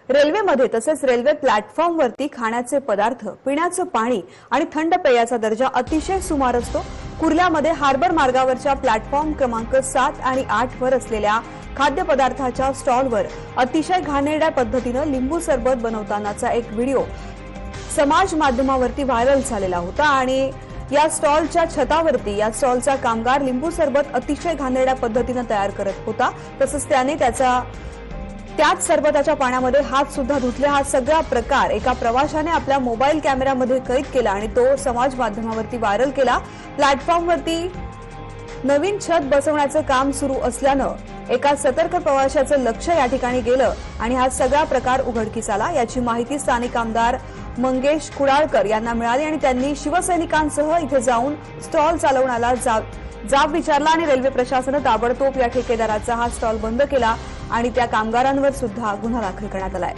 रेल्वेमध्ये तसेच रेल्वे प्लॅटफॉर्मवरती खाण्याचे पदार्थ, पिण्याचं पाणी आणि थंड पेयाचा दर्जा अतिशय सुमार असतो। कुर्ल्यामध्ये हार्बर मार्गावरच्या प्लॅटफॉर्म क्रमांक 7 आणि 8 वर असलेल्या खाद्यपदार्थाच्या स्टॉलवर अतिशय घाणेरड्या पद्धतीने लिंबू सरबत बनवतानाचा एक व्हिडिओ समाज माध्यमावरती व्हायरल झालेला होता आणि या स्टॉलच्या छतावरती या स्टॉलचा कामगार लिंबू सरबत अतिशय घाणेरड्या पद्धतीने तयार करत होता। तसंच त्याने त्याच सरबताच्या पाण्यामध्ये हात सुद्धा धुतले। हा सगळा प्रकार एका प्रवाशाने आपल्या मोबाईल कॅमेऱ्यामध्ये कैद केला आणि तो समाज माध्यमावरती व्हायरल केला। प्लॅटफॉर्मवरती नवीन छत बसवण्याचं काम सुरू असल्यानं एका सतर्क प्रवाशाचं लक्ष या ठिकाणी गेलं आणि हा सगळा प्रकार उघडकीस आला। याची माहिती स्थानिक आमदार मंगेश कुडाळकर यांना मिळाली आणि त्यांनी शिवसैनिकांसह इथे जाऊन स्टॉल चालवण्याला जाब विचारला आणि रेल्वे प्रशासनाने ताबडतोब या ठेकेदाराचा हा स्टॉल बंद केला आणि त्या कामगारांवर सुद्धा गुन्हा दाखल करण्यात आलाय।